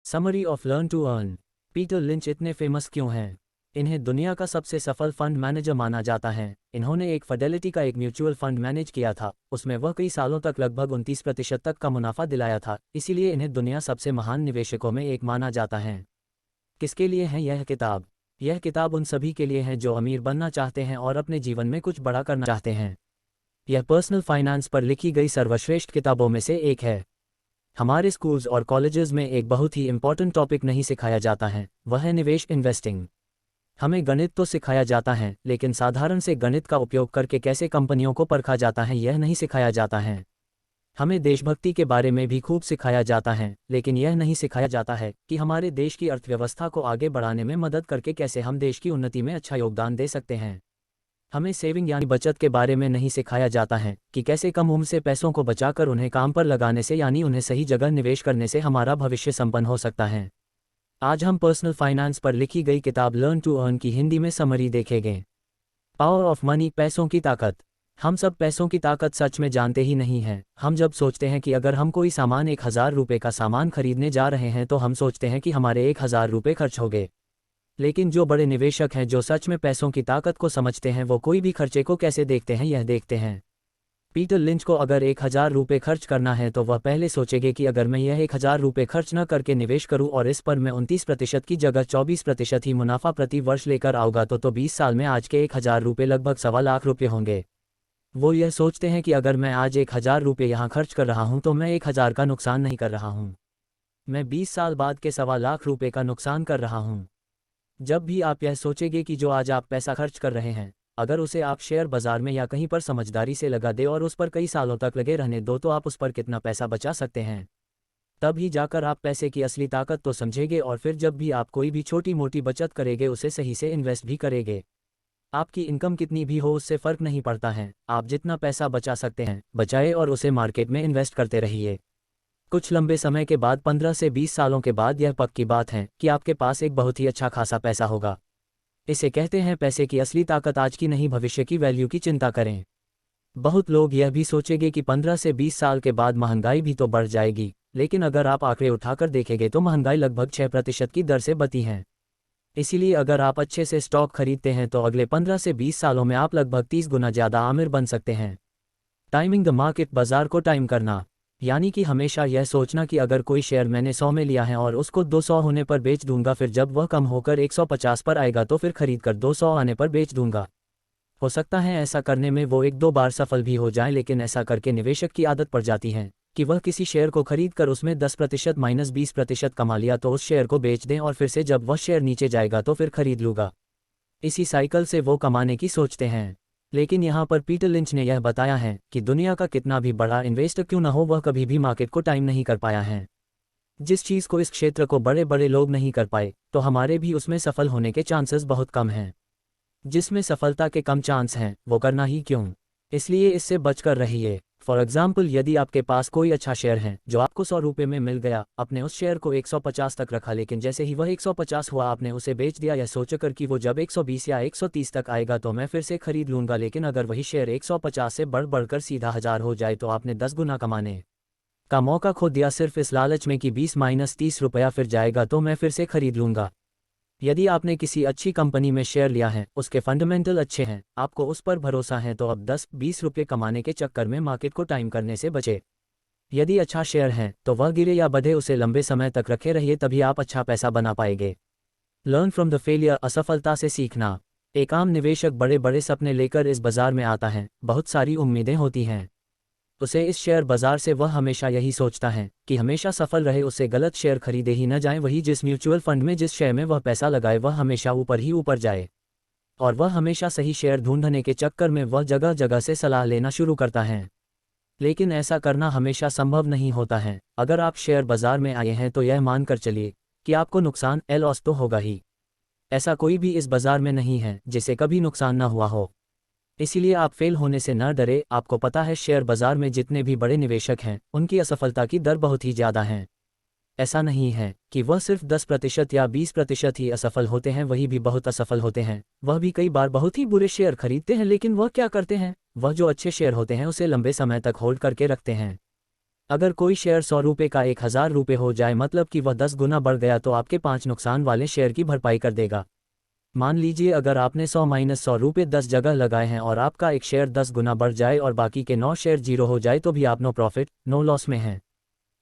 Summary of learn to earn. Peter Lynch इतने famous क्यों हैं? इन्हें दुनिया का सबसे सफल फंड मैनेजर माना जाता है। इन्होंने एक फिडेलिटी का एक म्यूचुअल फंड मैनेज किया था, उसमें वह कई सालों तक लगभग 29% तक का मुनाफा दिलाया था, इसीलिए इन्हें दुनिया सबसे महान निवेशकों में एक माना जाता है। किसके लिए है यह किताब? यह किताब उन सभी के लिए है जो अमीर बनना चाहते हैं और अपने जीवन में कुछ बड़ा करना चाहते हैं। यह पर्सनल फाइनेंस पर लिखी गई सर्वश्रेष्ठ किताबों में से एक है। हमारे स्कूल्स और कॉलेजेस में एक बहुत ही इंपॉर्टेंट टॉपिक नहीं सिखाया जाता है, वह है निवेश, इन्वेस्टिंग। हमें गणित तो सिखाया जाता है, लेकिन साधारण से गणित का उपयोग करके कैसे कंपनियों को परखा जाता है यह नहीं सिखाया जाता है। हमें देशभक्ति के बारे में भी खूब सिखाया जाता है, लेकिन यह नहीं सिखाया जाता है कि हमारे देश की अर्थव्यवस्था को आगे बढ़ाने में मदद करके कैसे हम देश की उन्नति में अच्छा योगदान दे सकते हैं। हमें सेविंग यानी बचत के बारे में नहीं सिखाया जाता है कि कैसे कम उम्र से पैसों को बचाकर उन्हें काम पर लगाने से यानी उन्हें सही जगह निवेश करने से हमारा भविष्य संपन्न हो सकता है। आज हम पर्सनल फाइनेंस पर लिखी गई किताब लर्न टू अर्न की हिंदी में समरी देखेंगे। पावर ऑफ मनी, पैसों की ताकत। हम सब पैसों की ताकत सच में जानते ही नहीं हैं। हम जब सोचते हैं कि अगर हम कोई सामान 1000 रुपये का सामान खरीदने जा रहे हैं तो हम सोचते हैं कि हमारे 1000 रुपये खर्च हो गए। लेकिन जो बड़े निवेशक हैं, जो सच में पैसों की ताकत को समझते हैं, वो कोई भी खर्चे को कैसे देखते हैं यह देखते हैं। पीटर लिंच को अगर 1000 रुपये खर्च करना है तो वह पहले सोचेंगे कि अगर मैं यह 1000 रुपये खर्च न करके निवेश करूं और इस पर मैं 29% की जगह 24% ही मुनाफा प्रति वर्ष लेकर आऊँगा तो 20 साल में आज के 1000 रुपये लगभग 1.25 लाख रुपये होंगे। वो यह सोचते हैं कि अगर मैं आज 1000 रुपये यहाँ खर्च कर रहा हूँ तो मैं 1000 का नुकसान नहीं कर रहा हूँ, मैं 20 साल बाद के 1.25 लाख रुपये का नुकसान कर रहा हूँ। जब भी आप यह सोचेंगे कि जो आज आप पैसा खर्च कर रहे हैं, अगर उसे आप शेयर बाजार में या कहीं पर समझदारी से लगा दे और उस पर कई सालों तक लगे रहने दो तो आप उस पर कितना पैसा बचा सकते हैं। तब ही जाकर आप पैसे की असली ताकत तो समझेंगे और फिर जब भी आप कोई भी छोटी मोटी बचत करेंगे उसे सही से इन्वेस्ट भी करेंगे। आपकी इनकम कितनी भी हो उससे फ़र्क नहीं पड़ता है, आप जितना पैसा बचा सकते हैं बचाए और उसे मार्केट में इन्वेस्ट करते रहिए। कुछ लंबे समय के बाद 15 से 20 सालों के बाद यह पक्की बात है कि आपके पास एक बहुत ही अच्छा खासा पैसा होगा। इसे कहते हैं पैसे की असली ताकत। आज की नहीं भविष्य की वैल्यू की चिंता करें। बहुत लोग यह भी सोचेंगे कि 15 से 20 साल के बाद महंगाई भी तो बढ़ जाएगी, लेकिन अगर आप आंकड़े उठाकर देखेंगे तो महंगाई लगभग 6% की दर से बढ़ी है। इसीलिए अगर आप अच्छे से स्टॉक खरीदते हैं तो अगले 15 से 20 सालों में आप लगभग 30 गुना ज़्यादा अमीर बन सकते हैं। टाइमिंग द मार्केट, बाजार को टाइम करना, यानी कि हमेशा यह सोचना कि अगर कोई शेयर मैंने 100 में लिया है और उसको 200 होने पर बेच दूंगा, फिर जब वह कम होकर 150 पर आएगा तो फिर खरीद कर 200 आने पर बेच दूंगा। हो सकता है ऐसा करने में वो 1-2 बार सफल भी हो जाए, लेकिन ऐसा करके निवेशक की आदत पड़ जाती है कि वह किसी शेयर को खरीद कर उसमें 10% माइनस 20% कमा लिया तो उस शेयर को बेच दें और फिर से जब वह शेयर नीचे जाएगा तो फिर खरीद लूँगा। इसी साइकिल से वो कमाने की सोचते हैं। लेकिन यहाँ पर पीटर लिंच ने यह बताया है कि दुनिया का कितना भी बड़ा इन्वेस्टर क्यों न हो, वह कभी भी मार्केट को टाइम नहीं कर पाया है। जिस चीज़ को इस क्षेत्र को बड़े बड़े लोग नहीं कर पाए तो हमारे भी उसमें सफल होने के चांसेस बहुत कम हैं। जिसमें सफलता के कम चांस हैं वो करना ही क्यों, इसलिए इससे बचकर रहिए। फॉर एग्जाम्पल, यदि आपके पास कोई अच्छा शेयर है जो आपको 100 रुपये में मिल गया, आपने उस शेयर को 150 तक रखा, लेकिन जैसे ही वह 150 हुआ आपने उसे बेच दिया यह सोचकर कि वो जब 120 या 130 तक आएगा तो मैं फिर से खरीद लूँगा। लेकिन अगर वही शेयर 150 से बढ़कर सीधा 1000 हो जाए तो आपने 10 गुना कमाने का मौका खो दिया सिर्फ इस लालच में कि 20-30 रुपया फिर जाएगा तो मैं फिर से खरीद लूँगा। यदि आपने किसी अच्छी कंपनी में शेयर लिया है, उसके फंडामेंटल अच्छे हैं, आपको उस पर भरोसा है, तो अब 10-20 रुपये कमाने के चक्कर में मार्केट को टाइम करने से बचे। यदि अच्छा शेयर है तो वह गिरे या बढ़े उसे लंबे समय तक रखे रहिए, तभी आप अच्छा पैसा बना पाएंगे। लर्न फ्रॉम द फेलियर, असफलता से सीखना। एक आम निवेशक बड़े बड़े सपने लेकर इस बाजार में आता है, बहुत सारी उम्मीदें होती हैं उसे इस शेयर बाजार से। वह हमेशा यही सोचता है कि हमेशा सफल रहे, उससे गलत शेयर खरीदे ही न जाएं। वही जिस म्यूचुअल फंड में जिस शेयर में वह पैसा लगाए वह हमेशा ऊपर ही ऊपर जाए, और वह हमेशा सही शेयर ढूंढने के चक्कर में वह जगह जगह से सलाह लेना शुरू करता है। लेकिन ऐसा करना हमेशा संभव नहीं होता है। अगर आप शेयर बाजार में आए हैं तो यह मानकर चलिए कि आपको नुकसान लॉस तो होगा ही। ऐसा कोई भी इस बाजार में नहीं है जिसे कभी नुकसान न हुआ हो, इसीलिए आप फेल होने से न डरे। आपको पता है शेयर बाजार में जितने भी बड़े निवेशक हैं उनकी असफलता की दर बहुत ही ज़्यादा है। ऐसा नहीं है कि वह सिर्फ 10% या 20% ही असफल होते हैं, वही भी बहुत असफल होते हैं। वह भी कई बार बहुत ही बुरे शेयर खरीदते हैं, लेकिन वह क्या करते हैं, वह जो अच्छे शेयर होते हैं उसे लंबे समय तक होल्ड करके रखते हैं। अगर कोई शेयर 100 रुपये का 1000 रुपये हो जाए, मतलब कि वह 10 गुना बढ़ गया, तो आपके 5 नुकसान वाले शेयर की भरपाई कर देगा। मान लीजिए अगर आपने 100 - 100 रुपये 10 जगह लगाए हैं और आपका एक शेयर 10 गुना बढ़ जाए और बाकी के 9 शेयर जीरो हो जाए, तो भी आप नो प्रॉफिट नो लॉस में हैं।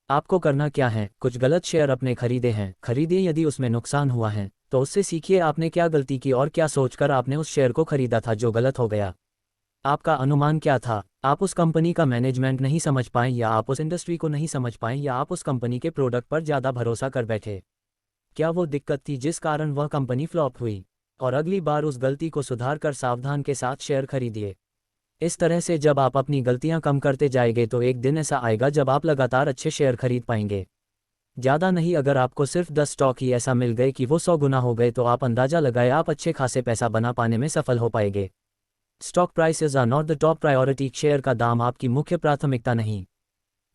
आपको करना क्या है, कुछ गलत शेयर अपने खरीदे हैं, खरीदिए। यदि उसमें नुकसान हुआ है तो उससे सीखिए आपने क्या गलती की और क्या सोचकर आपने उस शेयर को खरीदा था जो गलत हो गया। आपका अनुमान क्या था? आप उस कंपनी का मैनेजमेंट नहीं समझ पाए, या आप उस इंडस्ट्री को नहीं समझ पाए, या आप उस कंपनी के प्रोडक्ट पर ज़्यादा भरोसा कर बैठे? क्या वो दिक्कत थी जिस कारण वह कंपनी फ्लॉप हुई? और अगली बार उस गलती को सुधार कर सावधान के साथ शेयर खरीदिए। इस तरह से जब आप अपनी गलतियां कम करते जाएंगे तो एक दिन ऐसा आएगा जब आप लगातार अच्छे शेयर खरीद पाएंगे। ज़्यादा नहीं, अगर आपको सिर्फ 10 स्टॉक ही ऐसा मिल गए कि वो 100 गुना हो गए, तो आप अंदाज़ा लगाए आप अच्छे खासे पैसा बना पाने में सफल हो पाएंगे। Stock prices are not the top priority. Share का दाम आपकी मुख्य प्राथमिकता नहीं।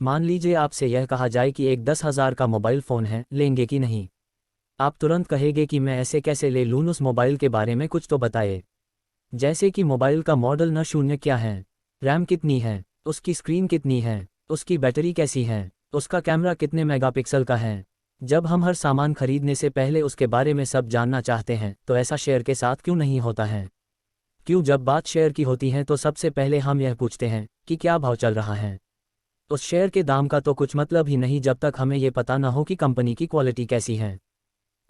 मान लीजिए आपसे यह कहा जाए कि एक 10,000 का मोबाइल फ़ोन है, लेंगे कि नहीं? आप तुरंत कहेंगे कि मैं ऐसे कैसे ले लूँ, उस मोबाइल के बारे में कुछ तो बताए। जैसे कि मोबाइल का मॉडल न शून्य क्या है, रैम कितनी है, उसकी स्क्रीन कितनी है, उसकी बैटरी कैसी है, उसका कैमरा कितने मेगापिक्सल का है। जब हम हर सामान खरीदने से पहले उसके बारे में सब जानना चाहते हैं, तो ऐसा शेयर के साथ क्यों नहीं होता है? क्यों जब बात शेयर की होती है तो सबसे पहले हम यह पूछते हैं कि क्या भाव चल रहा है? उस शेयर के दाम का तो कुछ मतलब ही नहीं जब तक हमें ये पता ना हो कि कंपनी की क्वालिटी कैसी है,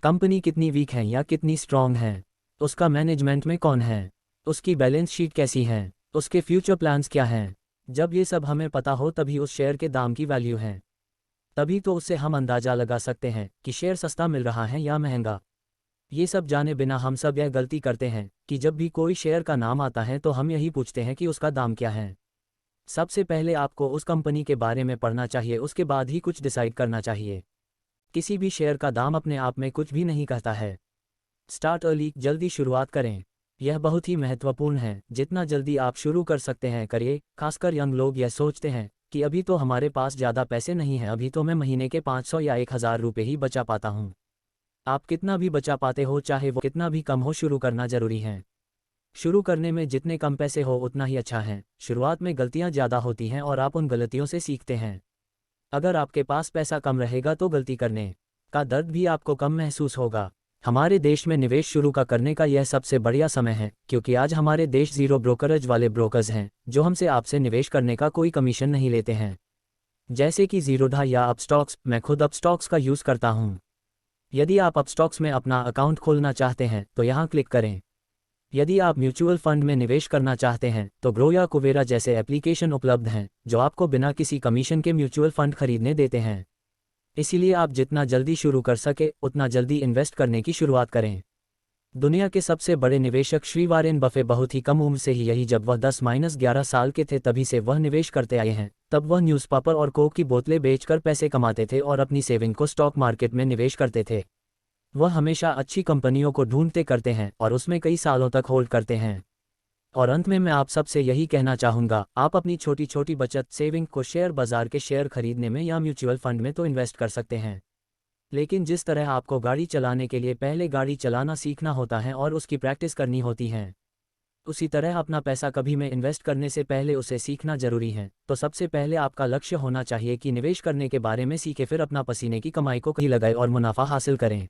कंपनी कितनी वीक है या कितनी स्ट्रॉन्ग है, उसका मैनेजमेंट में कौन है, उसकी बैलेंस शीट कैसी है, उसके फ्यूचर प्लान्स क्या हैं। जब ये सब हमें पता हो तभी उस शेयर के दाम की वैल्यू है। तभी तो उससे हम अंदाज़ा लगा सकते हैं कि शेयर सस्ता मिल रहा है या महंगा। ये सब जाने बिना हम सब यह गलती करते हैं कि जब भी कोई शेयर का नाम आता है तो हम यही पूछते हैं कि उसका दाम क्या है। सबसे पहले आपको उस कंपनी के बारे में पढ़ना चाहिए, उसके बाद ही कुछ डिसाइड करना चाहिए। किसी भी शेयर का दाम अपने आप में कुछ भी नहीं कहता है। स्टार्ट अर्ली, जल्दी शुरुआत करें। यह बहुत ही महत्वपूर्ण है। जितना जल्दी आप शुरू कर सकते हैं करिए। खासकर यंग लोग यह सोचते हैं कि अभी तो हमारे पास ज़्यादा पैसे नहीं हैं, अभी तो मैं महीने के 500 या 1000 रुपये ही बचा पाता हूँ। आप कितना भी बचा पाते हो, चाहे वो कितना भी कम हो, शुरू करना जरूरी है। शुरू करने में जितने कम पैसे हो उतना ही अच्छा है। शुरुआत में गलतियां ज़्यादा होती हैं और आप उन गलतियों से सीखते हैं। अगर आपके पास पैसा कम रहेगा तो गलती करने का दर्द भी आपको कम महसूस होगा। हमारे देश में निवेश शुरू करने का यह सबसे बढ़िया समय है, क्योंकि आज हमारे देश जीरो ब्रोकरेज वाले ब्रोकर्स हैं जो हमसे आपसे निवेश करने का कोई कमीशन नहीं लेते हैं, जैसे कि जीरोधा या अपस्टॉक्स। मैं खुद अपस्टॉक्स का यूज़ करता हूँ। यदि आप अपस्टॉक्स में अपना अकाउंट खोलना चाहते हैं तो यहाँ क्लिक करें। यदि आप म्यूचुअल फंड में निवेश करना चाहते हैं तो ग्रो या कुबेरा जैसे एप्लीकेशन उपलब्ध हैं जो आपको बिना किसी कमीशन के म्यूचुअल फंड खरीदने देते हैं। इसीलिए आप जितना जल्दी शुरू कर सके उतना जल्दी इन्वेस्ट करने की शुरुआत करें। दुनिया के सबसे बड़े निवेशक श्री वॉरेन बफे बहुत ही कम उम्र से ही, यही जब वह 10-11 साल के थे तभी से वह निवेश करते आए हैं। तब वह न्यूज़पेपर और कोक की बोतलें बेचकर पैसे कमाते थे और अपनी सेविंग को स्टॉक मार्केट में निवेश करते थे। वह हमेशा अच्छी कंपनियों को ढूंढते करते हैं और उसमें कई सालों तक होल्ड करते हैं। और अंत में मैं आप सबसे यही कहना चाहूँगा, आप अपनी छोटी छोटी बचत सेविंग को शेयर बाजार के शेयर खरीदने में या म्यूचुअल फंड में तो इन्वेस्ट कर सकते हैं, लेकिन जिस तरह आपको गाड़ी चलाने के लिए पहले गाड़ी चलाना सीखना होता है और उसकी प्रैक्टिस करनी होती है, उसी तरह अपना पैसा कभी में इन्वेस्ट करने से पहले उसे सीखना जरूरी है। तो सबसे पहले आपका लक्ष्य होना चाहिए कि निवेश करने के बारे में सीखे, फिर अपना पसीने की कमाई को कहीं लगाए और मुनाफा हासिल करें।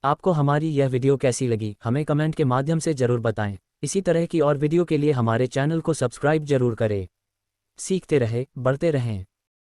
आपको हमारी यह वीडियो कैसी लगी हमें कमेंट के माध्यम से ज़रूर बताएं। इसी तरह की और वीडियो के लिए हमारे चैनल को सब्सक्राइब जरूर करें। सीखते रहे, बढ़ते रहें।